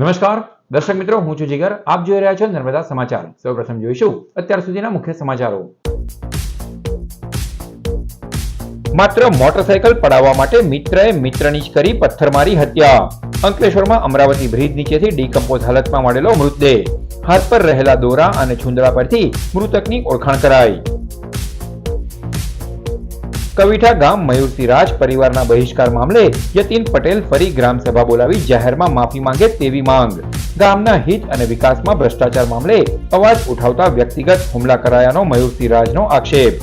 નમસ્કાર દર્શક મિત્રો, હું છું જીગર. આપ જોઈ રહ્યા છો નર્મદા સમાચાર. સૌપ્રથમ જોઈશું અત્યાર સુધીના મુખ્ય સમાચારો. માત્ર મોટરસાયકલ પડાવવા માટે મિત્રએ મિત્રની જ કરી પથ્થરમારી હત્યા. અંકલેશ્વરમાં અમરાવતી બ્રિજ નીચેથી ડીકમ્પોઝ હાલતમાં મળેલો મૃતદેહ. હાથ પર રહેલા દોરા અને છુંદડા પરથી મૃતકની ઓળખાણ કરાઈ. કવિઠા ગામ મયુરસિંહ રાજ પરિવારના બહિષ્કાર મામલે યતીન પટેલ ફરી ગ્રામસભા બોલાવી જાહેરમાં માફી માંગે તેવી માંગ. ગામના હિત અને વિકાસમાં ભ્રષ્ટાચાર મામલે અવાજ ઉઠાવતા વ્યક્તિગત હુમલા કરાયાનો મયુરસિંહ રાજનો આક્ષેપ.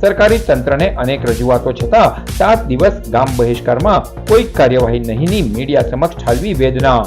સરકારી તંત્રને અનેક રજૂઆતો છતાં 7 દિવસ ગામ બહિષ્કારમાં કોઈ કાર્યવાહી નહીંની મીડિયા સમક્ષ ઠાલવી વેદના.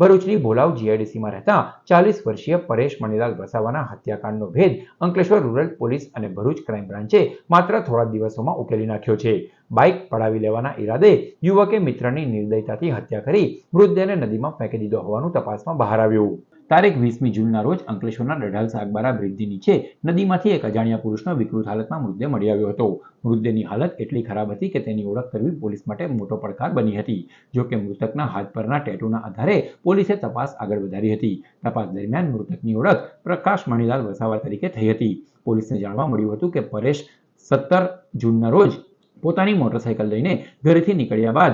ભરૂચની ભોલાવ જીઆઈડીસીમાં રહેતા 40 વર્ષીય પરેશ મણીલાલ વસાવાના હત્યાકાંડનો ભેદ અંકલેશ્વર રૂરલ પોલીસ અને ભરૂચ ક્રાઇમ બ્રાન્ચે માત્ર થોડા દિવસોમાં ઉકેલી નાખ્યો છે. બાઇક પડાવી લેવાના ઈરાદે યુવકે મિત્રની નિર્દયતાથી હત્યા કરી મૃતદેહને નદીમાં ફેંકી દીધો હોવાનું તપાસમાં બહાર આવ્યું. તારીખ 20મી જૂનના રોજ અંકલેશ્વરના ડઢાલ સાગબારા બ્રિજની નીચે નદીમાંથી એક અજાણ્યા પુરુષનો વિકૃત હાલતમાં મૃતદેહ મળી આવ્યો હતો. મૃતદેહની હાલત એટલી ખરાબ હતી કે તેની ઓળખ કરવી પોલીસ માટે મોટો પડકાર બની હતી. જો કે મૃતકના હાથ પરના ટેટુના આધારે પોલીસે તપાસ આગળ વધારી હતી. તપાસ દરમિયાન મૃતકની ઓળખ પ્રકાશ મણીલાલ વસાવા તરીકે થઈ હતી. પોલીસને જાણવા મળ્યું હતું કે પરેશ 17 જૂનના રોજ પોતાની મોટરસાયકલ લઈને ઘરેથી નીકળ્યા બાદ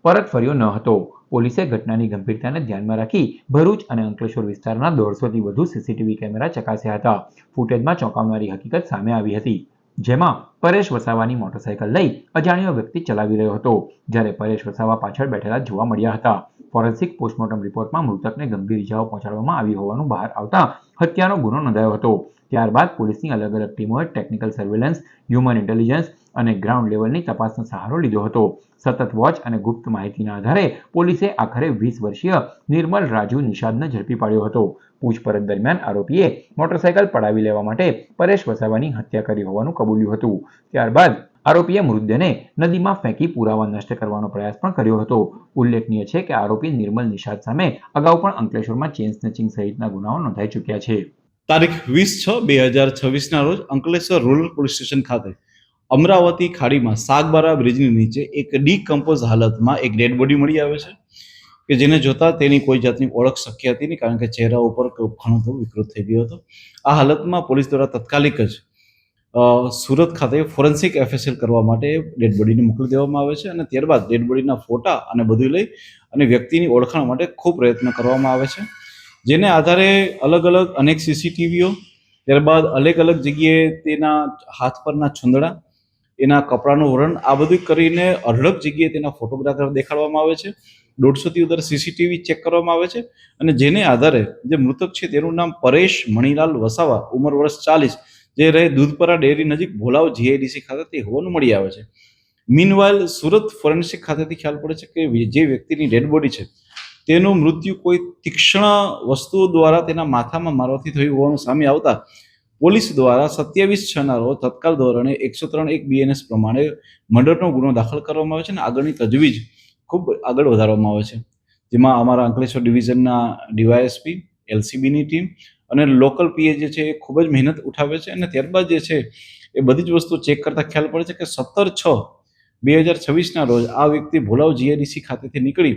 પરત ફર્યો ન હતો. પોલીસે ઘટનાની ગંભીરતાને ધ્યાનમાં રાખી ભરૂચ અને અંકલેશ્વર વિસ્તારના 150થી વધુ સીસીટીવી કેમેરા ચકાસ્યા હતા. ફૂટેજમાં ચોંકાવનારી હકીકત સામે આવી હતી, જેમાં પરેશ વસાવાની મોટરસાયકલ લઈ અજાણ્યો વ્યક્તિ ચલાવી રહ્યો હતો, જ્યારે પરેશ વસાવા પાછળ બેઠેલા જોવા મળ્યા હતા. ફોરેન્સિક પોસ્ટમોર્ટમ રિપોર્ટમાં મૃતકને ગંભીર ઇજાઓ પહોંચાડવામાં આવી હોવાનું બહાર આવતા હત્યાનો ગુનો નોંધાયો હતો. ત્યારબાદ પોલીસની અલગ અલગ ટીમોએ ટેકનિકલ સર્વેલન્સ, હ્યુમન ઇન્ટેલિજન્સ અને ગ્રાઉન્ડ લેવલની તપાસનો સહારો લીધો હતો. સતત વોચ અને ગુપ્ત માહિતીના આધારે પોલીસે આખરે 20 વર્ષીય નિર્મલ રાજુ નિષાદને ઝડપી પાડ્યો હતો. પૂછપરછ દરમિયાન આરોપીએ મોટરસાયકલ પડાવી લેવા માટે પરેશ વસાવાની હત્યા કરી હોવાનું કબૂલ્યું હતું. ત્યારબાદ આરોપીએ મૃતદેહને નદીમાં ફેંકી પુરાવા નષ્ટ કરવાનો પ્રયાસ પણ કર્યો હતો. ઉલ્લેખનીય છે કે આરોપી નિર્મલ નિષાદ સામે અગાઉ પણ અંકલેશ્વરમાં ચેઇન સ્નેચિંગ સહિતના ગુનાઓ નોંધાઈ ચૂક્યા છે. તારીખ 20/6/2026ના રોજ અંકલેશ્વર રૂરલ પોલીસ સ્ટેશન ખાતે અમરાવતી ખાડીમાં સાગબારા બ્રિજની નીચે એક ડીકમ્પોઝ હાલતમાં એક ડેડ બોડી મળી આવે છે કે જેને જોતા તેની કોઈ જાતની ઓળખ શક્ય હતી નહીં, કારણ કે ચહેરા ઉપર ઘણો બધો વિકૃત થઈ ગયો હતો. આ હાલતમાં પોલીસ દ્વારા તાત્કાલિક જ સુરત ખાતે ફોરેન્સિક એફએસએલ કરવા માટે ડેડ બોડીને મોકલી દેવામાં આવે છે અને ત્યારબાદ ડેડ બોડીના ફોટા અને બધું લઈ અને વ્યક્તિની ઓળખાણ માટે ખૂબ પ્રયત્ન કરવામાં આવે છે, જેને આધારે અલગ અલગ અનેક સીસીટીવીઓ, ત્યારબાદ અલગ અલગ જગ્યાએ તેના હાથ પરના છુંદડા, એના કપડાનું વર્ણન, આ બધું કરીને અઢળક જગ્યાએ તેના ફોટોગ્રાફ દેખાડવામાં આવે છે. 150થી વધારે સીસીટીવી ચેક કરવામાં આવે છે અને જેને આધારે જે મૃતક છે તેનું નામ પરેશ મણીલાલ વસાવા, ઉંમર વર્ષ 40, જે રહે દૂધપરા ડેરી નજીક ભોલાવ જીઆઈડીસી ખાતેથી હોવાનું મળી આવે છે. મીનવાઇલ સુરત ફોરેન્સિક ખાતેથી ખ્યાલ પડે છે કે જે વ્યક્તિની ડેડ બોડી છે તેનું મૃત્યુ કોઈ તીક્ષ્ણ વસ્તુઓ દ્વારા તેના માથામાં મારવાથી થયું હોવાનું સામે આવતા પોલીસ દ્વારા 27/6ના રોજ તત્કાલ ધોરણે 103(1) BNS પ્રમાણે મર્ડરનો ગુનો દાખલ કરવામાં આવે છે અને આગળની તજવીજ ખૂબ આગળ વધારવામાં આવે છે, જેમાં અમારા અંકલેશ્વર ડિવિઝનના ડીવાયએસપી, એલસીબીની ટીમ અને લોકલ પીએ જે છે એ ખૂબ જ મહેનત ઉઠાવે છે અને ત્યારબાદ જે છે એ બધી જ વસ્તુ ચેક કરતા ખ્યાલ પડે છે કે 17/6/2026ના રોજ આ વ્યક્તિ ભોલાવ જીઆઈડીસી ખાતેથી નીકળી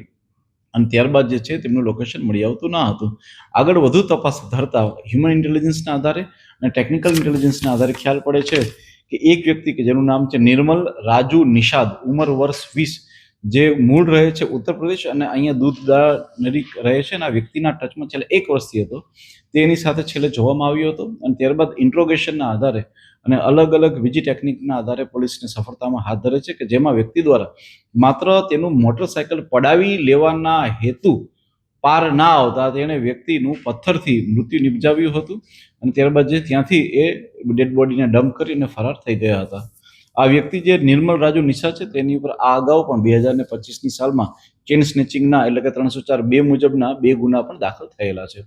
અને ત્યારબાદ જે છે તેમનું લોકેશન મળી આવતું ન હતું. આગળ વધુ તપાસ ધરતા હ્યુમન ઇન્ટેલિજન્સના આધારે અને ટેકનિકલ ઇન્ટેલિજન્સના આધારે ખ્યાલ પડે છે કે એક વ્યક્તિ કે જેનું નામ છે નિર્મલ રાજુ નિષાદ, ઉંમર વર્ષ 20, જે મૂળ રહે છે ઉત્તર પ્રદેશ અને અહીંયા દૂધદા નજીક રહે છે અને આ વ્યક્તિના ટચમાં છેલ્લે 1 વર્ષથી હતો. તેની સાથે છેલ્લે જોવામાં આવ્યો હતો અને ત્યારબાદ ઇન્ટ્રોગેશનના આધારે અને અલગ અલગ બીજી ટેકનિકના આધારે પોલીસને સફળતામાં હાથ ધરે છે કે જેમાં વ્યક્તિ દ્વારા માત્ર તેનું મોટરસાયકલ પડાવી લેવાના હેતુ પાર ના આવતા તેણે વ્યક્તિનું પથ્થરથી મૃત્યુ નિપજાવ્યું હતું અને ત્યારબાદ જે ત્યાંથી એ ડેડ બોડીને ડમ્પ કરીને ફરાર થઈ ગયા હતા. આ વ્યક્તિ જે નિર્મલ રાજુ નિષાદ છે તેની ઉપર આ અગાઉ પણ 2025ની સાલમાં ચેઇન સ્નેચિંગના એટલે કે 304(2) મુજબના 2 ગુના પણ દાખલ થયેલા છે.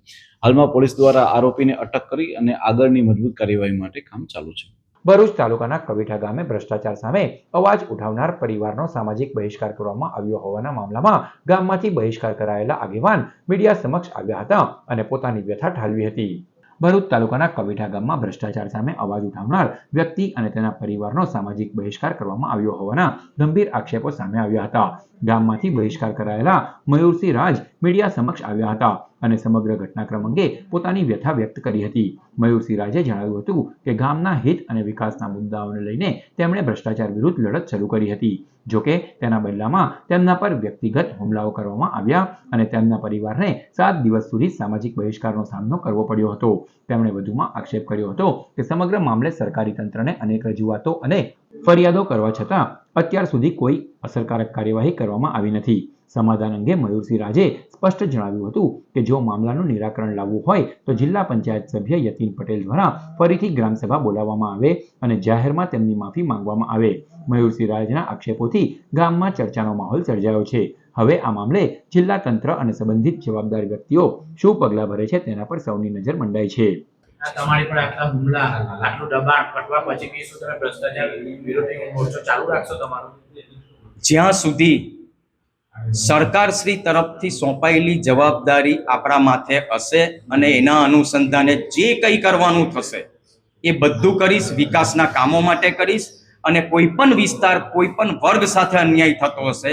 હાલમાં પોલીસ દ્વારા આરોપીને અટક કરી અને આગળની મજબૂત કાર્યવાહી માટે કામ ચાલુ છે. ભરૂચ તાલુકાના કવિઠા ગામે ભ્રષ્ટાચાર સામે અવાજ ઉઠાવનાર પરિવારનો સામાજિક બહિષ્કાર કરવામાં આવ્યો હોવાના મામલામાં ગામમાંથી બહિષ્કાર કરાયેલા આગેવાન મીડિયા સમક્ષ આવ્યા હતા અને પોતાની વ્યથા ઠાલવી હતી. ભરૂચ તાલુકાના કવિઠા ગામમાં ભ્રષ્ટાચાર સામે અવાજ ઉઠાવનાર વ્યક્તિ અને તેના પરિવારનો સામાજિક બહિષ્કાર કરવામાં આવ્યો હોવાના ગંભીર આક્ષેપો સામે આવ્યા હતા. ગામમાંથી બહિષ્કાર કરાયેલા મયુરસિંહ રાજ મીડિયા સમક્ષ આવ્યા હતા અને સમગ્ર ઘટનાક્રમ અંગે પોતાની વ્યથા વ્યક્ત કરી હતી. મયુરસિંહ રાજે જણાવ્યું હતું કે ગામના હિત અને વિકાસના મુદ્દાઓને લઈને તેમણે ભ્રષ્ટાચાર વિરુદ્ધ લડત શરૂ કરી હતી. જોકે તેના બદલામાં તેમના પર વ્યક્તિગત હુમલાઓ કરવામાં આવ્યા અને તેમના પરિવારને 7 દિવસ સુધી સામાજિક બહિષ્કારનો સામનો કરવો પડ્યો હતો. તેમણે વધુમાં આક્ષેપ કર્યો હતો કે સમગ્ર મામલે સરકારી તંત્રને અનેક રજૂઆતો અને ફરિયાદો કરવા છતાં અત્યાર સુધી કોઈ અસરકારક કાર્યવાહી કરવામાં આવી નથી. સમાધાન અંગે મયુરસિંહ રાજે સ્પષ્ટ જણાવ્યું હતું કે જો મામલાનું નિરાકરણ લાવવું હોય તો જિલ્લા પંચાયત સભ્ય યતીન પટેલ દ્વારા ફરીથી ગ્રામસભા બોલાવવામાં આવે અને જાહેરમાં તેમની માફી માંગવામાં આવે. મયુરસિંહ રાજના આક્ષેપોથી ગામમાં ચર્ચાનો માહોલ સર્જાયો છે. હવે આ મામલે જિલ્લા તંત્ર અને સંબંધિત જવાબદાર વ્યક્તિઓ શું પગલાં ભરે છે તેના પર સૌની નજર મંડાઈ છે. તમારી પર આટલા હુમલા, આટલું દબાણ પટવા પછી બી શું તમે ભ્રષ્ટાચાર વિરોધી મોરચો ચાલુ રાખશો તમારો? જ્યાં સુધી સરકારશ્રી તરફથી સોંપાયેલી જવાબદારી આપણા માથે હશે અને એના અનુસંધાને જે કંઈ કરવાનું થશે એ બધું કરીશ. વિકાસના કામો માટે કરીશ અને કોઈ પણ વિસ્તાર, કોઈ પણ વર્ગ સાથે અન્યાય થતો હશે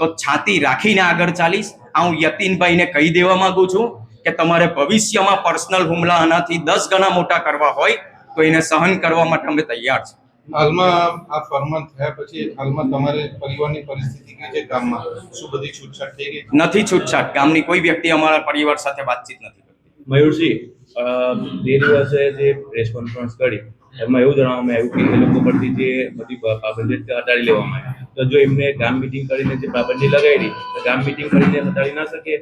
તો છાતી રાખીને આગળ ચાલીશ. હું યતીનભાઈને કહી દેવા માંગુ છું કે તમારે ભવિષ્યમાં પર્સનલ હુમલા આનાથી 10 ગણા મોટા કરવા હોય તો એને સહન કરવા માટે અમે તૈયાર છીએ. હાલમાં આ ફરમાન થયા પછી હાલમાં તમારે પરિવારની પરિસ્થિતિ કેવી છે? ગામમાં શું બધી છૂટછાટ થઈ ગઈ? નથી છૂટછાટ. ગામની કોઈ વ્યક્તિ અમારા પરિવાર સાથે વાતચીત નથી કરતી. મયુરસિંહ, તે દિવસે જે પ્રેસ કોન્ફરન્સ કરી એમાં એવું જણાવવામાં આવ્યું કે એ લોકો પરથી જે બધી પાબંદી હટાવી લેવામાં આવી. તો જો એમને ગામ મિટિંગ કરીને જે પાબંદી લગાવી તો ગામ મિટિંગ કરીને હટાવી ના શકે?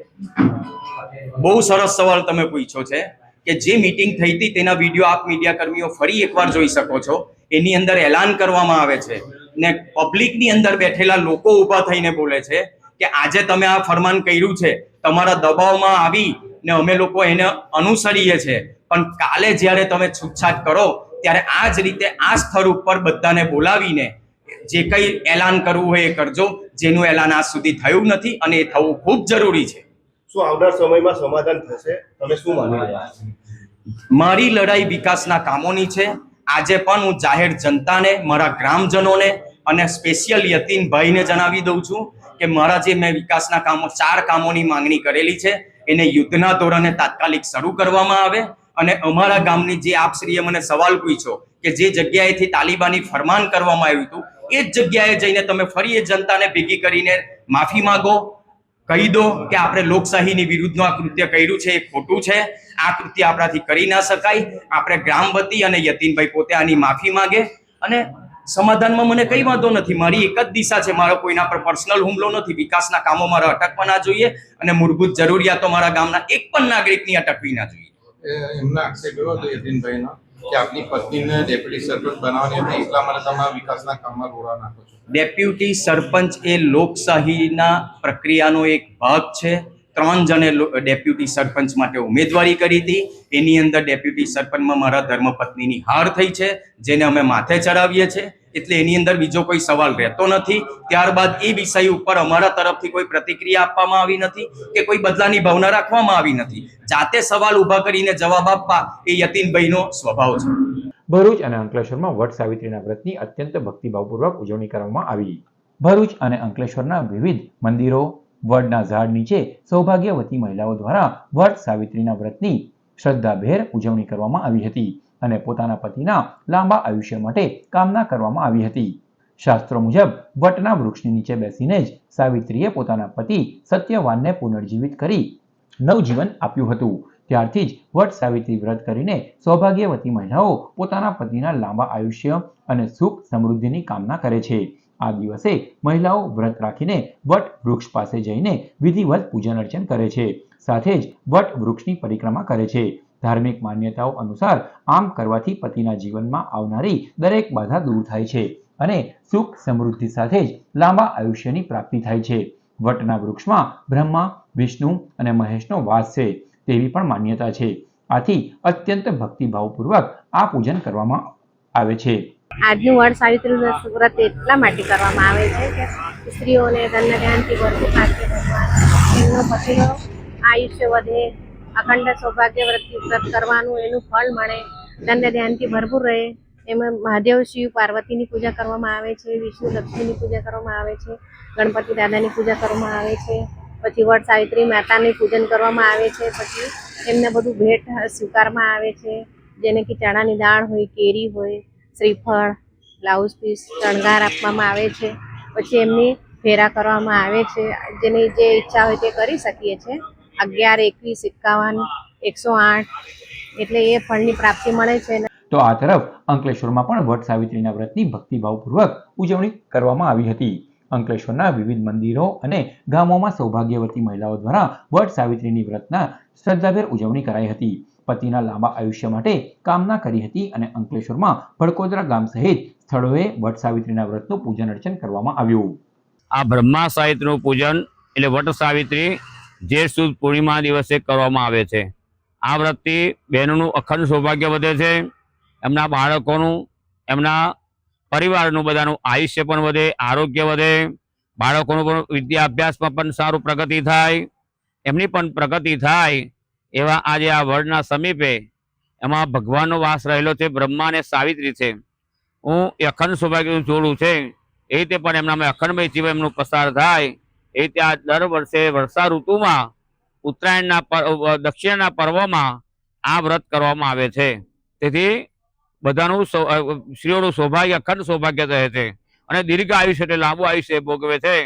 બહુ સરસ સવાલ તમે પૂછ્યો છે કે જે મીટિંગ થઈ હતી તેના વિડીયો આપ મીડિયા કર્મીઓ ફરી એકવાર જોઈ શકો છો. એની અંદર એલાન કરવામાં આવે છે ને પબ્લિકની અંદર બેઠેલા લોકો ઊભા થઈને બોલે છે કે આજે તમે આ ફરમાન કર્યું છે, તમારા દબાવમાં આવી ને અમે લોકો એને અનુસરીએ છીએ, પણ કાલે જ્યારે તમે છૂટછાટ કરો ત્યારે આ જ રીતે આ સ્થળ ઉપર બધાને બોલાવીને જે કંઈ એલાન કરવું હોય એ કરજો. જેનું એલાન આજ સુધી થયું નથી અને એ થવું ખૂબ જરૂરી છે. શું આવનાર સમયમાં સમાધાન થશે? તમે શું માની રહ્યા છો? મારી લડાઈ વિકાસના કામોની છે. આજે પણ હું જાહેર જનતાને, મારા ગ્રામજનોને અને સ્પેશિયલ યતીનભાઈને જણાવી દઉં છું કે મારા જે મેં વિકાસના કામો 4 કામોની માંગણી કરેલી છે એને યુદ્ધના ધોરણે તાત્કાલિક શરૂ કરવામાં આવે અને અમારા ગામની જે આપશ્રીએ મને સવાલ પૂછ્યો કે જે જગ્યાએથી તાલિબાની ફરમાન કરવામાં આવ્યું હતું એ જ જગ્યાએ જઈને તમે ફરી એ જનતાને ભેગી કરીને માફી માંગો, કહી દો કે આપણે લોકશાહીની વિરુદ્ધનું આ કૃત્ય કર્યું છે, એ ખોટું છે, આ કૃત્ય આપણાથી કરી ના શકાય. આપણે ગ્રામ વતી અને યતીનભાઈ પોતે આની માફી માંગે અને સમાધાનમાં મને કઈ વાંધો નથી. મારી એક જ દિશા છે, મારો કોઈના પર પર્સનલ હુમલો નથી. વિકાસના કામો મારા અટકવા ના જોઈએ અને મૂળભૂત જરૂરિયાતો મારા ગામના એક પણ નાગરિકની અટકવી ના જોઈએ. એમના આક્ષેપ એવો હતો યતીનભાઈનો કે આપની પત્નીને ડેપ્યુટી સરપંચ બનાવવાની હતી, એટલા માટે તમે વિકાસના કામમાં રોડા નાખો છો. ડેપ્યુટી સરપંચ એ લોકશાહીના પ્રક્રિયાનો એક ભાગ છે. 3 જણે ડેપ્યુટી સરપંચ માટે ઉમેદવારી કરી હતી. એની અંદર ડેપ્યુટી સરપંચમાં મારા ધર્મપત્નીની હાર થઈ છે, જેને અમે માથે ચડાવીએ છીએ. એટલે એની અંદર બીજો કોઈ સવાલ રહેતો નથી. ત્યારબાદ એ વિષય ઉપર અમારા તરફથી કોઈ પ્રતિક્રિયા આપવામાં આવી નથી કે કોઈ બદલાની ભાવના રાખવામાં આવી નથી. જાતે સવાલ ઊભા કરીને જવાબ આપવા એ યતીનભાઈનો સ્વભાવ છે. ભરૂચ અને અંકલેશ્વરમાં વટ સાવિત્રીના વ્રતની અત્યંત ભક્તિભાવપૂર્વક ઉજવણી કરવામાં આવી. ભરૂચ અને અંકલેશ્વરના વિવિધ મંદિરો, વડના ઝાડ નીચે સૌભાગ્યવતી મહિલાઓ દ્વારા વટ સાવિત્રીના વ્રતની શ્રદ્ધાભેર ઉજવણી કરવામાં આવી હતી અને પોતાના પતિના લાંબા આયુષ્ય માટે કામના કરવામાં આવી હતી. શાસ્ત્રો મુજબ વટના વૃક્ષની નીચે બેસીને જ સાવિત્રીએ પોતાના પતિ સત્યવાનને પુનર્જીવિત કરી નવજીવન આપ્યું હતું. ત્યારથી જ વટ સાવિત્રી વ્રત કરીને સૌભાગ્યવતી મહિલાઓ પોતાના પતિના લાંબા આયુષ્ય અને સુખ સમૃદ્ધિની કામના કરે છે. આ દિવસે મહિલાઓ વ્રત રાખીને વટ વૃક્ષ પાસે જઈને વિધિવત પૂજન અર્ચન કરે છે. સાથે જ વટ વૃક્ષની પરિક્રમા કરે છે. ધાર્મિક માન્યતાઓ અનુસાર આમ કરવાથી પતિના જીવનમાં આવનારી દરેક બાધા દૂર થાય છે અને સુખ સમૃદ્ધિ સાથે જ લાંબા આયુષ્યની પ્રાપ્તિ થાય છે. વટના વૃક્ષમાં બ્રહ્મા, વિષ્ણુ અને મહેશનો વાસ છે તેવી પણ માન્યતા છે. આથી અત્યંત ભક્તિભાવપૂર્વક આ પૂજન કરવામાં આવે છે. આજનું વડ સાવિત્રી વ્રત એટલા માટે કરવામાં આવે છે કે સ્ત્રીઓને ધન ધ્યાનથી ભરપૂર ખાદ્ય ભગવાન એમનો પતિનો આયુષ્ય વધે અખંડ સૌભાગ્ય વ્રત કરવાનું એનું ફળ મળે, ધન્ય ધ્યાનથી ભરપૂર રહે. એમાં મહાદેવ શિવ પાર્વતીની પૂજા કરવામાં આવે છે, વિષ્ણુ લક્ષ્મીની પૂજા કરવામાં આવે છે, ગણપતિ દાદાની પૂજા કરવામાં આવે છે, પછી વટ સાવિત્રી માતાની પૂજન કરવામાં આવે છે, પછી એમને બધું ભેટ સ્વીકારવામાં આવે છે, જેને કે ચણાની દાળ હોય, કેરી હોય, શ્રીફળ, બ્લાઉઝ પીસ, શણગાર આપવામાં આવે છે. પછી એમની ફેરા કરવામાં આવે છે. જેની જે ઈચ્છા હોય તે કરી શકીએ છીએ. 11, 21, 51, 108 એટલે એ ફળની પ્રાપ્તિ મળે છે. તો આ તરફ અંકલેશ્વરમાં પણ વટ સાવિત્રીના વ્રતની ભક્તિભાવપૂર્વક ઉજવણી કરવામાં આવી હતી. અંકલેશ્વરના વિવિધ મંદિરો અને ગામોમાં સૌભાગ્યવતી મહિલાઓ દ્વારા વટ સાવિત્રીની વ્રતના શ્રદ્ધાભેર ઉજવણી કરાઈ હતી. પતિના લાંબા આયુષ્ય માટે કામના કરી હતી અને અંકલેશ્વરમાં ભડકોદરા ગામ સહિત સ્થળોએ વટ સાવિત્રીના વ્રતનું પૂજન અર્ચન કરવામાં આવ્યું. આ બ્રહ્મા સાવિત્રીનું પૂજન એટલે વટ સાવિત્રી જેઠ સુદ પૂર્ણિમા દિવસે કરવામાં આવે છે. આ વ્રતથી બહેનોનું અખંડ સૌભાગ્ય વધે છે, એમના બાળકોનું, એમના પરિવારનું બધાનું આયુષ્ય પણ વધે, આરોગ્ય વધે, બાળકોનું પણ વિદ્યાભ્યાસમાં પણ સારું પ્રગતિ થાય, એમની પણ પ્રગતિ થાય. એવા આજે આ વડના સમીપે એમાં ભગવાનનો વાસ રહેલો છે, બ્રહ્મા અને સાવિત્રી છે. હું એ અખંડ સૌભાગ્યનું જોડું છે એ રીતે પણ એમના અખંડમય જીવન એમનું પસાર થાય એ રીતે આ દર વર્ષે વર્ષા ઋતુમાં ઉત્તરાયણના દક્ષિણના પર્વમાં આ વ્રત કરવામાં આવે છે. તેથી બધાનું સ્ત્રીઓનું સૌભાગ્ય અખંડ સૌભાગ્ય રહે છે અને દીર્ઘ આયુષ્ય એટલે લાંબુ આયુષ્ય ભોગવે છે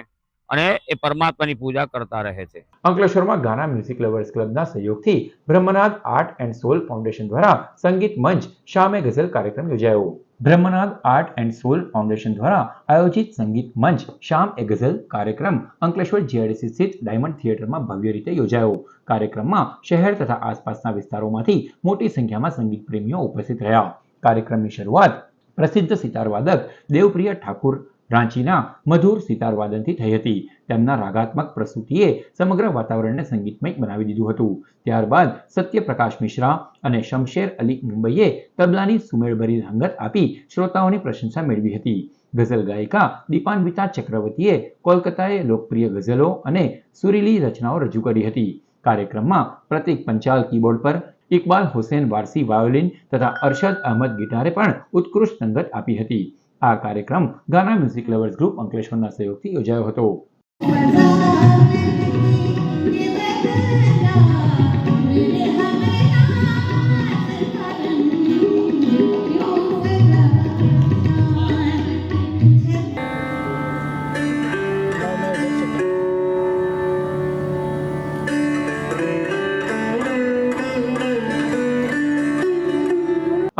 અને એ પરમાત્માની પૂજા કરતા રહે છે. અંકલેશ્વરમાં ગાના મ્યુઝિક લવર્સ ક્લબના સહયોગથી બ્રહ્મનાદ આર્ટ એન્ડ સોલ ફાઉન્ડેશન દ્વારા સંગીત મંચ શામે ગઝલ કાર્યક્રમ યોજાયો. બ્રહ્મનાદ આર્ટ એન્ડ સોલ ફાઉન્ડેશન દ્વારા આયોજિત સંગીત મંચ શામ એ ગઝલ કાર્યક્રમ અંકલેશ્વર જીઆઈડીસી સ્થિત ડાયમંડ થિયેટરમાં ભવ્ય રીતે યોજાયો. કાર્યક્રમમાં શહેર તથા આસપાસના વિસ્તારોમાંથી મોટી સંખ્યામાં સંગીત પ્રેમીઓ ઉપસ્થિત રહ્યા. કાર્યક્રમની શરૂઆત પ્રસિદ્ધ સિતારવાદક દેવપ્રિય ઠાકુર રાંચીના મધુર સિતાર વાદનથી થઈ હતી. તેમના રાગાત્મક પ્રસ્તુતિએ સમગ્ર વાતાવરણને સંગીતમય બનાવી દીધું હતું. ત્યારબાદ સત્યપ્રકાશ મિશ્રા અને શમશેર અલી મુંબઈએ તબલાની સુમેળભરી રંગત આપી શ્રોતાઓની પ્રશંસા મેળવી હતી. ગઝલ ગાયિકા દીપાન્વિતા ચક્રવર્તીએ કોલકાતાએ લોકપ્રિય ગઝલો અને સુરીલી રચનાઓ રજૂ કરી હતી. કાર્યક્રમમાં પ્રતીક પંચાલ કીબોર્ડ પર, ઇકબાલ હુસેન વારસી વાયોલિન તથા અરશદ અહમદ ગિટારે પણ ઉત્કૃષ્ટ સંગત આપી હતી. આ કાર્યક્રમ ગાના મ્યુઝિક લવર્સ ગ્રુપ અંકલેશ્વરના સહયોગથી યોજાયો હતો.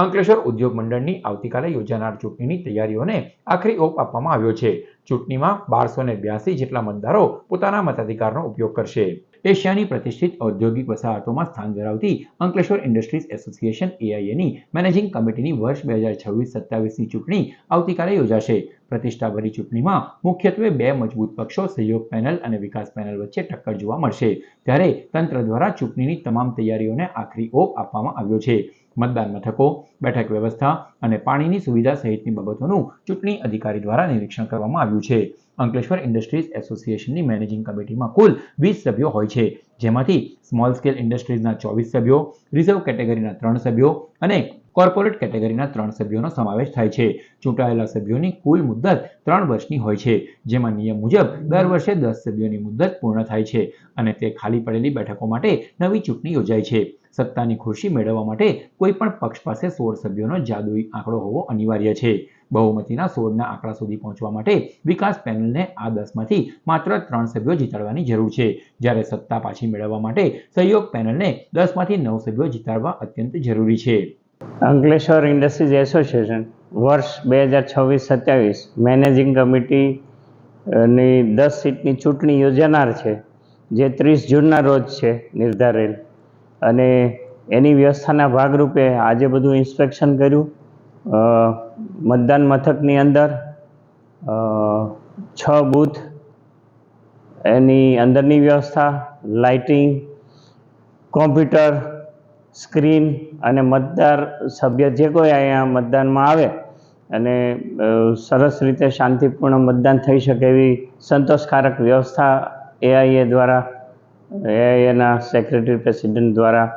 અંકલેશ્વર ઉદ્યોગ મંડળની આવતીકાલે યોજાનાર ચૂંટણીની તૈયારીઓને આખરી ઓપ આપવામાં આવ્યો છે. ચૂંટણીમાં 1282 જેટલા મતદારો પોતાના મતાધિકારનો ઉપયોગ કરશે. એશિયાની પ્રતિષ્ઠિત ઔદ્યોગિક વસાહતોમાં સ્થાન ધરાવતી અંકલેશ્વર ઇન્ડસ્ટ્રીઝ એસોસિએશન AIAની મેનેજિંગ કમિટીની વર્ષ 2026-27ની ચૂંટણી આવતીકાલે યોજાશે. પ્રતિષ્ઠાભરી ચૂંટણીમાં મુખ્યત્વે 2 મજબૂત પક્ષો સહયોગ પેનલ અને વિકાસ પેનલ વચ્ચે ટક્કર જોવા મળશે. ત્યારે તંત્ર દ્વારા ચૂંટણીની તમામ તૈયારીઓને આખરી ઓપ આપવામાં આવ્યો છે. મતદાન મથકો, બેઠક વ્યવસ્થા અને પાણીની સુવિધા સહિતની બાબતોનું ચૂંટણી અધિકારી દ્વારા નિરીક્ષણ કરવામાં આવ્યું છે. અંકલેશ્વર ઇન્ડસ્ટ્રીઝ એસોસિએશનની મેનેજિંગ કમિટીમાં કુલ 20 સભ્યો હોય છે, જેમાંથી સ્મોલ સ્કેલ ઇન્ડસ્ટ્રીઝના 24 સભ્યો, રિઝર્વ કેટેગરીના 3 સભ્યો અને કોર્પોરેટ કેટેગરીના 3 સભ્યોનો સમાવેશ થાય છે. ચૂંટાયેલા સભ્યોની કુલ મુદ્દત 3 વર્ષની હોય છે, જેમાં નિયમ મુજબ દર વર્ષે 10 સભ્યોની મુદ્દત પૂર્ણ થાય છે અને તે ખાલી પડેલી બેઠકો માટે નવી ચૂંટણી યોજાય છે. સત્તાની ખુરશી મેળવવા માટે કોઈ પણ પક્ષ પાસે 16 સભ્યોનો જાદુઈ આંકડો હોવો અનિવાર્ય છે. બહુમતીના 16ના આંકડા સુધી પહોંચવા માટે વિકાસ પેનલને આ 10માંથી માત્ર 3 સભ્યો જીતાડવાની જરૂર છે, જ્યારે સત્તા પાછી મેળવવા માટે સહયોગ પેનલને 10માંથી 9 સભ્યો જીતાડવા અત્યંત જરૂરી છે. અંકલેશ્વર ઇન્ડસ્ટ્રીઝ એસોસિએશન વર્ષ 2026-27 મેનેજિંગ કમિટીની 10 સીટની ચૂંટણી યોજાનાર છે, જે 30 જૂનના રોજ છે નિર્ધારેલ. અને એની વ્યવસ્થાના ભાગરૂપે આજે બધું ઇન્સ્પેક્શન કર્યું. મતદાન મથકની અંદર 6 બૂથ, એની અંદરની વ્યવસ્થા, લાઇટિંગ, કોમ્પ્યુટર, સ્ક્રીન અને મતદાર સભ્ય જે કોઈ અહીંયા મતદાનમાં આવે અને સરસ રીતે શાંતિપૂર્ણ મતદાન થઈ શકે એવી સંતોષકારક વ્યવસ્થા AIA દ્વારા એના સેક્રેટરી પ્રેસિડેન્ટ દ્વારા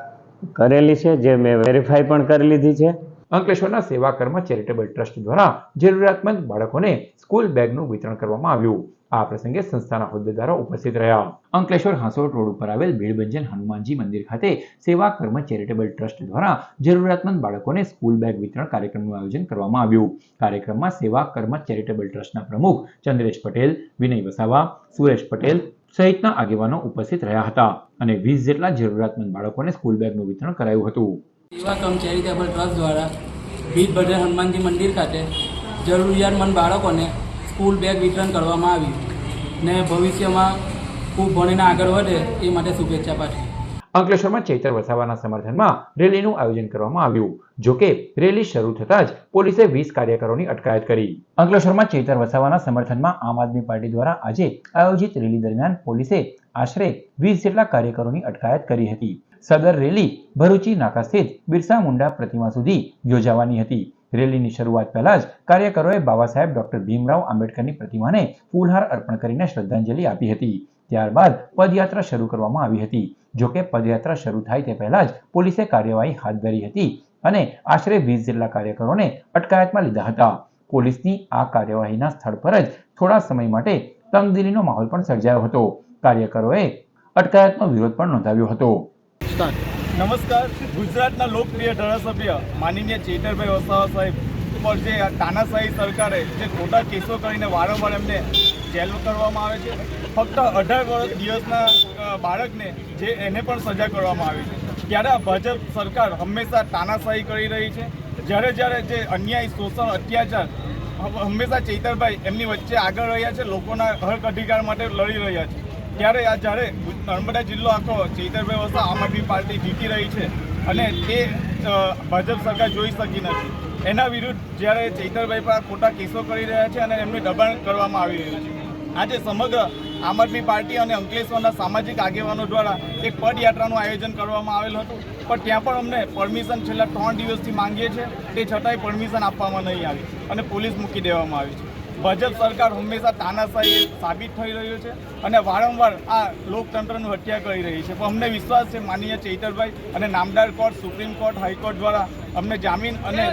કરેલી છે, જે મેં વેરીફાઈ પણ કરી લીધી છે. અંકલેશ્વરના સેવા કર્મ ચેરિટેબલ ટ્રસ્ટ દ્વારા જરૂરિયાતમંદ બાળકોને સ્કૂલ બેગનું વિતરણ કરવામાં આવ્યું. આ પ્રસંગે સંસ્થાના હોદ્દેદારો ઉપસ્થિત રહ્યા. અંકલેશ્વર હાંસોટ રોડ ઉપર આવેલ ભીડભંજન હનુમાનજી મંદિર ખાતે સેવા કર્મ ચેરિટેબલ ટ્રસ્ટ દ્વારા જરૂરિયાતમંદ બાળકોને સ્કૂલ બેગ વિતરણ કાર્યક્રમનું આયોજન કરવામાં આવ્યું. કાર્યક્રમમાં સેવા કર્મ ચેરિટેબલ ટ્રસ્ટના પ્રમુખ ચંદ્રેશ પટેલ, વિનય વસાવા, સુરેશ પટેલ સહિતના આગેવાનો ઉપસ્થિત રહ્યા હતા અને 20 જેટલા જરૂરિયાતમંદ બાળકોને સ્કૂલ બેગનું વિતરણ કરાયું હતું. સેવા કર્મ ચેરિટેબલ ટ્રસ્ટ દ્વારા ભીડભંજન હનુમાનજી મંદિર ખાતે જરૂરિયાતમંદ બાળકોને સ્કૂલ બેગ વિતરણ કરવામાં આવ્યું ને ભવિષ્યમાં ખૂબ ભણીને આગળ વધે એ માટે શુભેચ્છા પાઠવી. અંકલેશ્વરમાં ચૈતર વસાવાના સમર્થનમાં રેલીનું આયોજન કરવામાં આવ્યું. જોકે રેલી શરૂ થતાં જ પોલીસે 20 કાર્યકરોની અટકાયત કરી. અંકલેશ્વરમાં ચૈતર વસાવાના સમર્થનમાં આમ આદમી પાર્ટી દ્વારા આજે આયોજિત રેલી દરમિયાન પોલીસે આશરે 20 જેટલા કાર્યકરોની અટકાયત કરી હતી. સદર રેલી ભરૂચી નાકા સ્થિત બિરસા મુંડા પ્રતિમા સુધી યોજાવાની હતી. રેલીની શરૂઆત પહેલા જ કાર્યકરોએ બાબા સાહેબ ડોક્ટર ભીમરાવ આંબેડકરની પ્રતિમાને ફૂલહાર અર્પણ કરીને શ્રદ્ધાંજલિ આપી હતી. ત્યારબાદ પદયાત્રા શરૂ કરવામાં આવી હતી. જોકે પદયાત્રા શરૂ થાય તે પહેલા જ પોલીસે કાર્યવાહી હાથ ધરી હતી અને આશરે 20 જેટલા કાર્યકરોને અટકાયતમાં લીધા હતા. પોલીસની આ કાર્યવાહીના સ્થળ પર જ થોડા સમય માટે તંગદિલીનો માહોલ પણ સર્જાયો હતો. કાર્યકરોએ અટકાયતનો વિરોધ પણ નોંધાવ્યો હતો. નમસ્કાર. ગુજરાતના લોકપ્રિય ધારાસભ્ય માનનીય ચેતરભાઈ વસાવા સાહેબ પર જે તાનાશાહી સરકારે જે ખોટા કેસો કરીને વારંવાર એમને જેલ કરવામાં આવે છે. ફક્ત 18 દિવસના બાળકને જે એને પણ સજા કરવામાં આવી છે. ત્યારે આ ભાજપ સરકાર હંમેશા તાનાશાહી કરી રહી છે. જ્યારે જે અન્યાય, શોષણ, અત્યાચાર હંમેશા ચેતરભાઈ એમની વચ્ચે આગળ રહ્યા છે, લોકોના હક અધિકાર માટે લડી રહ્યા છે. ત્યારે જ્યારે નર્મદા જિલ્લો આખો ચેતરભાઈ વસાવા આમ આદમી પાર્ટી જીતી રહી છે અને તે ભાજપ સરકાર જોઈ શકી નથી. એના વિરુદ્ધ જ્યારે ચેતરભાઈ પર ખોટા કેસો કરી રહ્યા છે અને એમને દબાણ કરવામાં આવી રહ્યું છે. આજે સમગ્ર આમ આદમી પાર્ટી અને અંકલેશ્વરના સામાજિક આગેવાનો દ્વારા એક પદયાત્રાનું આયોજન કરવામાં આવેલું હતું, પણ ત્યાં પણ અમને પરમિશન છેલ્લા 3 દિવસથી માંગીએ છીએ, તે છતાંય પરમિશન આપવામાં નહીં આવી અને પોલીસ મૂકી દેવામાં આવી છે. ભાજપ સરકાર હંમેશા તાનાશાહી સાબિત થઈ રહ્યું છે અને વારંવાર આ લોકતંત્રનું હત્યા કરી રહી છે. પણ અમને વિશ્વાસ છે માનનીય ચૈતરભાઈ અને નામદાર કોર્ટ, સુપ્રીમ કોર્ટ, હાઈકોર્ટ દ્વારા અમને જામીન અને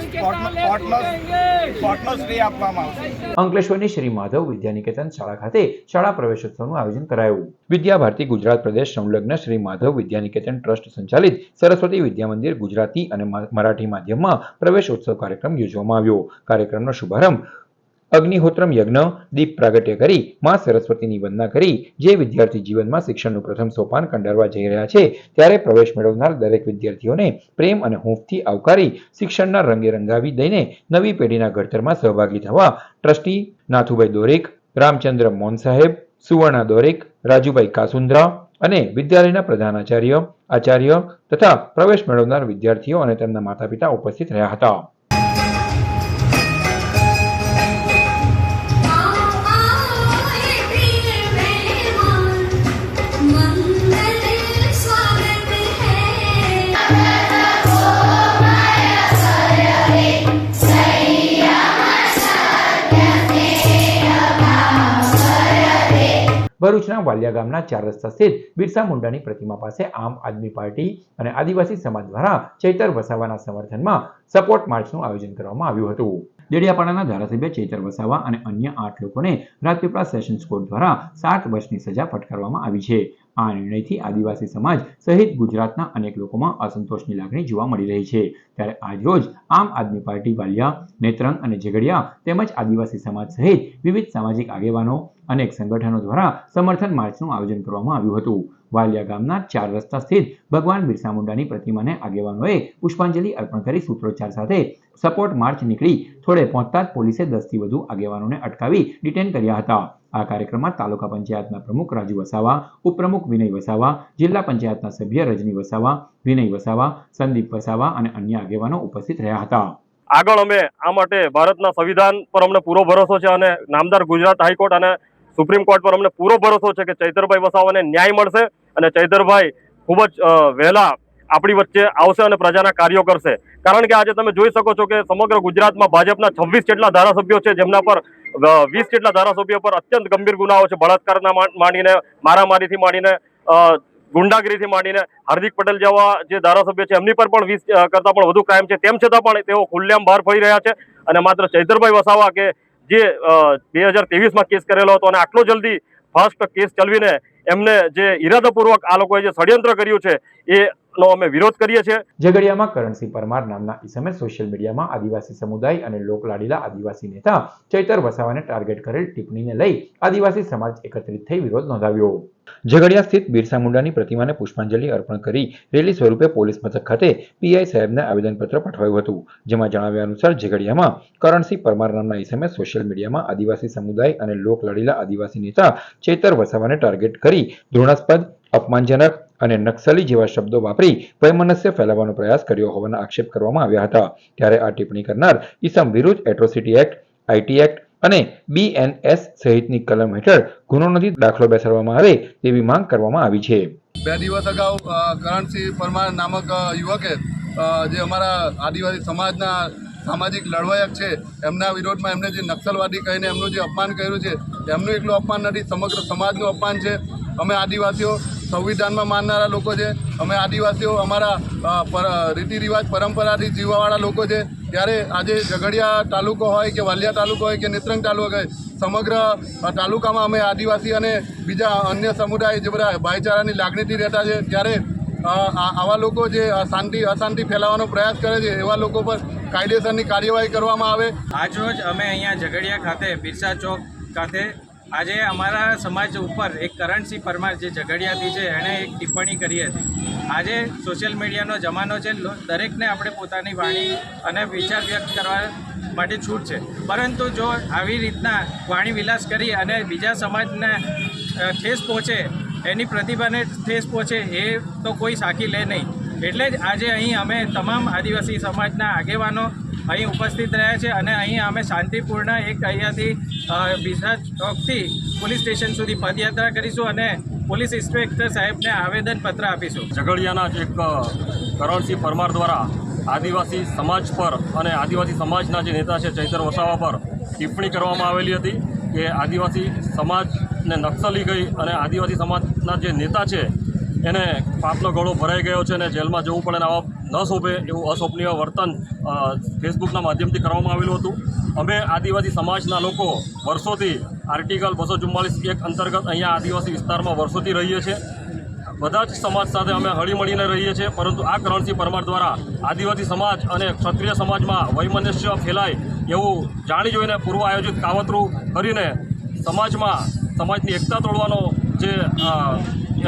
કોર્ટનો સ્ટે આપવામાં આવશે. અંકલેશ્વરની શ્રી માધવ વિદ્યાનિકેતન શાળા ખાતે શાળા પ્રવેશોત્સવનું આયોજન કરાયું. વિદ્યા ભારતી ગુજરાત પ્રદેશ સંલગ્ન શ્રી માધવ વિદ્યાનિકેતન ટ્રસ્ટ સંચાલિત સરસ્વતી વિદ્યા મંદિર ગુજરાતી અને મરાઠી માધ્યમમાં પ્રવેશોત્સવ કાર્યક્રમ યોજવામાં આવ્યો. કાર્યક્રમનો શુભારંભ અગ્નિહોત્રમ યજ્ઞ, દીપ પ્રાગટ્ય કરી માં સરસ્વતીની વંદના કરી જે વિદ્યાર્થી જીવનમાં શિક્ષણનું પ્રથમ સોપાન કંડારવા જઈ રહ્યા છે ત્યારે પ્રવેશ મેળવનાર દરેક વિદ્યાર્થીઓને પ્રેમ અને હૂંફથી આવકારી શિક્ષણના રંગે રંગાવી દઈને નવી પેઢીના ઘડતરમાં સહભાગી થવા ટ્રસ્ટી નાથુભાઈ દોરેક, રામચંદ્ર મોન સાહેબ, સુવર્ણા દોરેક, રાજુભાઈ કાસુંદ્રા અને વિદ્યાલયના પ્રધાનાચાર્ય, આચાર્ય તથા પ્રવેશ મેળવનાર વિદ્યાર્થીઓ અને તેમના માતા પિતા ઉપસ્થિત રહ્યા હતા. ભરૂચના વાલિયા ગામના 4 રસ્તા સ્થિત બિરસા મુંડાની પ્રતિમા પાસે આમ આદમી પાર્ટી અને આદિવાસી સમાજ દ્વારા ચૈતર વસાવાના સમર્થનમાં સપોર્ટ માર્ચનું આયોજન કરવામાં આવ્યું હતું. ડેડિયાપાડાના ધારાસભ્ય ચૈતર વસાવા અને અન્ય 8 લોકોને રાજપીપળા સેશન્સ કોર્ટ દ્વારા 7 વર્ષની સજા ફટકારવામાં આવી છે. આ નિર્ણયથી આદિવાસી સમાજ સહિત ગુજરાતના અનેક લોકોમાં અસંતોષની લાગણી જોવા મળી રહી છે. ત્યારે આજરોજ આમ આદમી પાર્ટી વાલિયા, નેત્રંગ અને ઝઘડિયા તેમજ આદિવાસી સમાજ સહિત વિવિધ સામાજિક આગેવાનો અનેક સંગઠનો દ્વારા સમર્થન માર્ચનું આયોજન કરવામાં આવ્યું હતું. વાલિયા ગામના 4 રસ્તા સ્થિત ભગવાન બિરસા મુંડાની પ્રતિમાને આગેવાનોએ પુષ્પાંજલિ અર્પણ કરી સૂત્રોચ્ચાર સાથે સપોર્ટ માર્ચ નીકળી થોડે પહોંચતા જ પોલીસે 10 થી વધુ આગેવાનોને અટકાવી ડિટેન કર્યા હતા. આ કાર્યક્રમમાં તાલુકા પંચાયતના પ્રમુખ રાજુ વસાવા, ઉપપ્રમુખ વિનય વસાવા, જિલ્લા પંચાયતના સભ્ય રજની વસાવા, વિનય વસાવા, સંદીપ વસાવા અને અન્ય આગેવાનો ઉપસ્થિત રહ્યા હતા. આગળ અમે આ માટે ભારતના સંવિધાન પર અમને પૂરો ભરોસો છે અને નામદાર ગુજરાત હાઈકોર્ટ અને સુપ્રીમ કોર્ટ પર અમને પૂરો ભરોસો છે કે ચૈતરભાઈ વસાવાને ન્યાય મળશે અને ચૈતરભાઈ ખૂબ જ વહેલા આપણી વચ્ચે આવશે અને પ્રજાના કાર્યો કરશે. કારણ કે આજે તમે જોઈ શકો છો કે સમગ્ર ગુજરાતમાં ભાજપના 26 જેટલા ધારાસભ્યો છે, જેમના પર 20 જેટલા ધારાસભ્યો પર અત્યંત ગંભીર ગુનાઓ છે. બળાત્કારના માંડીને, મારામારીથી માંડીને ગુંડાગીરીથી માંડીને હાર્દિક પટેલ જેવા જે ધારાસભ્ય છે એમની પર પણ 20 કરતા પણ વધુ ક્રાઇમ છે, તેમ છતાં પણ તેઓ ખુલ્લેઆમ બહાર ફરી રહ્યા છે. અને માત્ર ચૈતરભાઈ વસાવા કે જે 2023માં કેસ કરેલો હતો અને આટલો જલ્દી ફાસ્ટ કેસ ચલાવીને એમને જે ઈરાદાપૂર્વક આ લોકોએ જે ષડયંત્ર કર્યું છે એનો અમે વિરોધ કરીએ છીએ. ઝઘડિયામાં કરણસિંહ પરમાર નામના ઈસમે સોશિયલ મીડિયામાં આદિવાસી સમુદાય અને લોકલાડીલા આદિવાસી નેતા ચૈતર વસાવાને ટાર્ગેટ કરેલ ટિપ્પણીને લઈ આદિવાસી સમાજ એકત્રિત થઈ વિરોધ નોંધાવ્યો. ઝઘડિયા સ્થિત બિરસા મુંડાની પ્રતિમાને પુષ્પાંજલિ અર્પણ કરી રેલી સ્વરૂપે પોલીસ મથક ખાતે પીઆઈ સાહેબને આવેદનપત્ર પાઠવાયું હતું. જેમાં જણાવ્યા અનુસાર ઝઘડિયામાં કરણસિંહ પરમાર નામના ઈસમે સોશિયલ મીડિયામાં આદિવાસી સમુદાય અને લોકલાડીલા આદિવાસી નેતા ચૈતર વસાવાને ટાર્ગેટ કરી ધૃણાસ્પદ, અપમાનજનક અને નક્સલી જેવા શબ્દો વાપરી વૈમનસ્ય ફેલાવવાનો પ્રયાસ કર્યો હોવાના આક્ષેપ કરવામાં આવ્યા હતા. ત્યારે આ ટિપ્પણી કરનાર ઈસમ વિરુદ્ધ એટ્રોસિટી એક્ટ, આઈટી એક્ટ અને BNS સહિતની કલમ હેઠળ ગુનો નોંધી દાખલો બેસાડવામાં આવે તેવી માંગ કરવામાં આવી છે. 2 દિવસ અગાઉ કરણસિંહ પરમાર નામક યુવકે જે અમારા આદિવાસી સમાજના સામાજિક લડવાયક છે એમના વિરોધમાં એમને જે નક્સલવાદી કહીને એમનું જે અપમાન કર્યું છે, એમનું એકલું અપમાન નથી, સમગ્ર સમાજનું અપમાન છે. અમે આદિવાસીઓ સંવિધાનમાં માનનારા લોકો છે. અમે આદિવાસીઓ અમારા રીતિ રિવાજ પરંપરાથી જીવવાવાળા લોકો છે. ત્યારે આજે ઝઘડિયા તાલુકો હોય કે વાલિયા તાલુકો હોય કે નેત્રંગ તાલુકો હોય, સમગ્ર તાલુકામાં અમે આદિવાસી અને બીજા અન્ય સમુદાય જે બધા ભાઈચારાની લાગણીથી રહેતા છે. ત્યારે આવા લોકો જે અશાંતિ ફેલાવવાનો પ્રયાસ કરે છે એવા લોકો પર કાયદેસરની કાર્યવાહી કરવામાં આવે. આજરોજ અમે અહીંયા ઝઘડિયા ખાતે બિરસા ચોક ખાતે આજે અમારા સમાજ ઉપર એક કરણસિંહ પરમાર જે ઝઘડિયાથી છે એણે એક ટિપ્પણી કરી હતી. આજે સોશિયલ મીડિયાનો જમાનો છે, દરેકને આપણે પોતાની વાણી અને વિચાર વ્યક્ત કરવા માટે છૂટ છે, પરંતુ જો આવી રીતના વાણી વિલાસ કરી અને બીજા સમાજને ઠેસ પહોંચે, એની પ્રતિભાને ઠેસ પહોંચે, એ તો કોઈ સાખી લે નહીં. એટલે જ આજે અહીં અમે તમામ આદિવાસી સમાજના આગેવાનો અહીં ઉપસ્થિત રહ્યા છે અને અહીં અમે શાંતિપૂર્ણ અહીંયાથી બિરસા ચોકથી પોલીસ સ્ટેશન સુધી પદયાત્રા કરીશું અને પોલીસ ઇન્સ્પેક્ટર સાહેબને આવેદનપત્ર આપીશું. ઝઘડિયાના જ એક કરણસિંહ પરમાર દ્વારા આદિવાસી સમાજ પર અને આદિવાસી સમાજના જે નેતા છે ચૈતર વસાવા પર ટિપ્પણી કરવામાં આવેલી હતી કે આદિવાસી સમાજને નક્સલી ગઈ અને આદિવાસી સમાજના જે નેતા છે એને પાપનો ગળો ભરાઈ ગયો છે અને જેલમાં જવું પડે અને આવા ન શોભે એવું અશોભનીય વર્તન ફેસબુકના માધ્યમથી કરવામાં આવેલું હતું. અમે આદિવાસી સમાજના લોકો વર્ષોથી આર્ટિકલ 244(1) અંતર્ગત અહીંયા આદિવાસી વિસ્તારમાં વર્ષોથી રહીએ છીએ. બધા જ સમાજ સાથે અમે હળીમળીને રહીએ છીએ, પરંતુ આ કરણસિંહ પરમાર દ્વારા આદિવાસી સમાજ અને ક્ષત્રિય સમાજમાં વૈમનસ્ય ફેલાય એવું જાણી જોઈને પૂર્વ આયોજિત કાવતરું કરીને સમાજની એકતા તોડવાનો જે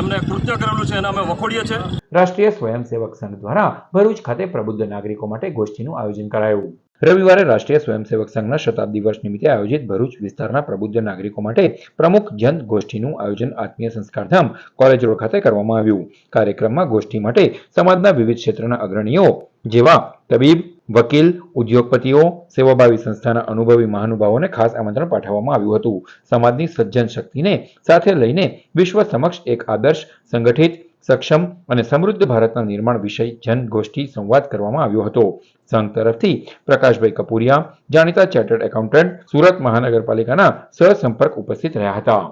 એમને કૃત્ય કરેલું છે એને અમે વખોડીએ છીએ. રાષ્ટ્રીય સ્વયંસેવક સંઘ દ્વારા ભરૂચ ખાતે પ્રબુદ્ધ નાગરિકો માટે ગોષ્ઠીનું આયોજન કરાયું. રવિવારે રાષ્ટ્રીય સ્વયંસેવક સંઘના શતાબ્દી વર્ષ નિમિત્તે આયોજિત ભરૂચ વિસ્તારના પ્રબુદ્ધ નાગરિકો માટે પ્રમુખ જન ગોષ્ઠીનું આયોજન આત્મીય સંસ્કારધામ કોલેજ રોડ ખાતે કરવામાં આવ્યું. કાર્યક્રમમાં ગોષ્ઠી માટે સમાજના વિવિધ ક્ષેત્રના અગ્રણીઓ જેવા તબીબ, વકીલ, ઉદ્યોગપતિઓ, સેવાભાવી સંસ્થાના અનુભવી મહાનુભાવોને ખાસ આમંત્રણ પાઠવવામાં આવ્યું હતું. સમાજની સજ્જન શક્તિને સાથે લઈને વિશ્વ સમક્ષ એક આદર્શ, સંગઠિત, સક્ષમ અને સમૃદ્ધ ભારતના નિર્માણ વિષય જન ગોષ્ઠી સંવાદ કરવામાં આવ્યો હતો. સંઘ તરફથી પ્રકાશભાઈ કપૂરિયા, જાણીતા ચાર્ટર્ડ એકાઉન્ટન્ટ, સુરત મહાનગરપાલિકાના સહસંપર્ક ઉપસ્થિત રહ્યા હતા.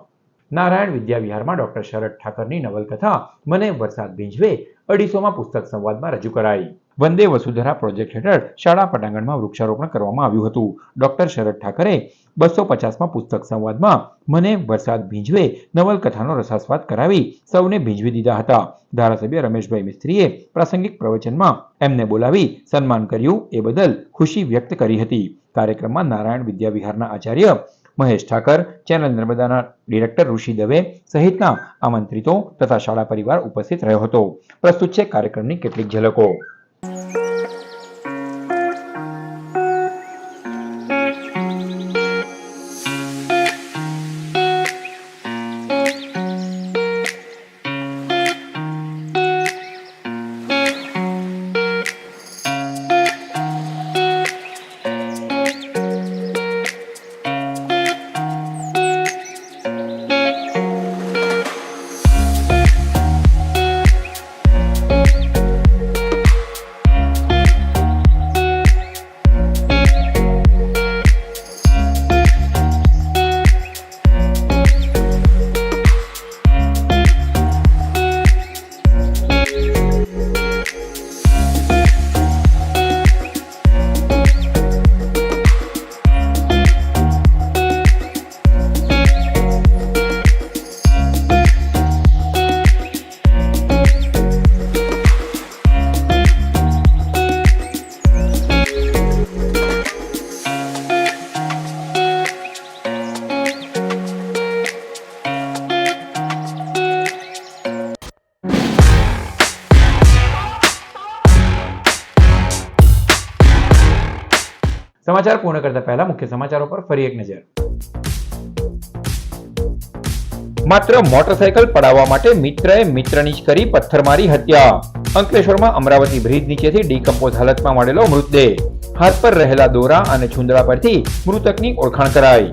નારાયણ વિદ્યાવિહારમાં ડોક્ટર શરદ ઠાકરની નવલકથા મને વરસાદ ભીંજવે 250માં પુસ્તક સંવાદમાં રજૂ કરાઈ. વંદે વસુધરા પ્રોજેક્ટ હેઠળ શાળા પટાંગણમાં વૃક્ષારોપણ કરવામાં આવ્યું હતું. ડોક્ટર શરદ ઠાકરે 250માં પુસ્તક સંવાદમાં મને વરસાદ ભીંજવે નવલકથાનો રસાસ્વાદ કરાવી સૌને ભીંજવી દીધા હતા. ધારાસભ્ય રમેશભાઈ મિસ્ત્રીએ પ્રાસંગિક પ્રવચનમાં એમને બોલાવી સન્માન કર્યું એ બદલ ખુશી વ્યક્ત કરી હતી. કાર્યક્રમમાં નારાયણ વિદ્યાવિહારના આચાર્ય મહેશ ઠાકર, ચેનલ નર્મદાના ડિરેક્ટર ઋષિ દવે સહિતના આમંત્રિતો તથા શાળા પરિવાર ઉપસ્થિત રહ્યો હતો. પ્રસ્તુત છે કાર્યક્રમની કેટલીક ઝલકો. સમાચાર પૂર્ણ કરતા પહેલા મુખ્ય સમાચારો પર ફરી એક નજર. માત્ર મોટરસાયકલ પડાવવા માટે મિત્રએ મિત્રની જ કરી પથ્થરમારી હત્યા. અંકલેશ્વરમાં અમરાવતી બ્રિજ નીચેથી ડીકમ્પોઝ હાલતમાં મળેલો મૃતદેહ. હાથ પર રહેલા દોરા અને છુંદડા પરથી મૃતકની ઓળખાણ કરાઈ.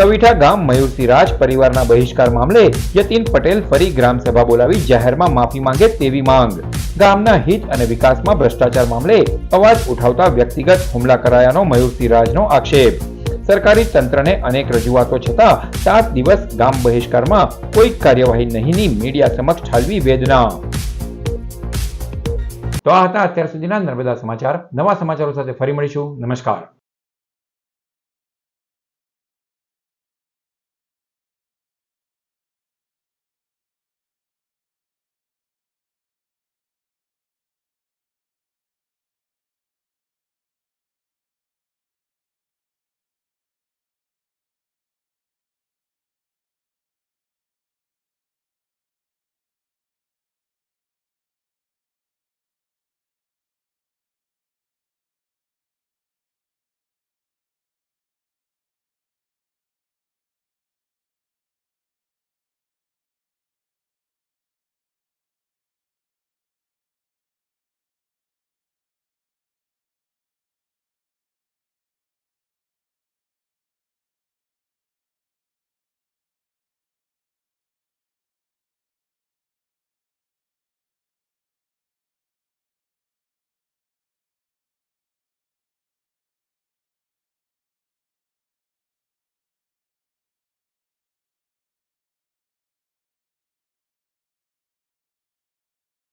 કવિઠા ગામ મયુરસિંહ રાજ પરિવારના બહિષ્કાર મામલે યતીન પટેલ ફરી ગ્રામસભા બોલાવી જાહેરમાં માફી માંગે તેવી માંગ. ગામના હિત અને વિકાસમાં ભ્રષ્ટાચાર મામલે અવાજ ઉઠાવતા વ્યક્તિગત હુમલા કરાયાનો મયુરસિંહ રાજનો આક્ષેપ. સરકારી તંત્રને અનેક રજૂઆતો છતાં 7 દિવસ ગામ બહિષ્કારમાં કોઈ કાર્યવાહી નહીંની મીડિયા સમક્ષ ઠાલવી વેદના. તો આ હતા અત્યાર સુધીના નર્મદા સમાચાર. નવા સમાચારો સાથે ફરી મળીશું. નમસ્કાર.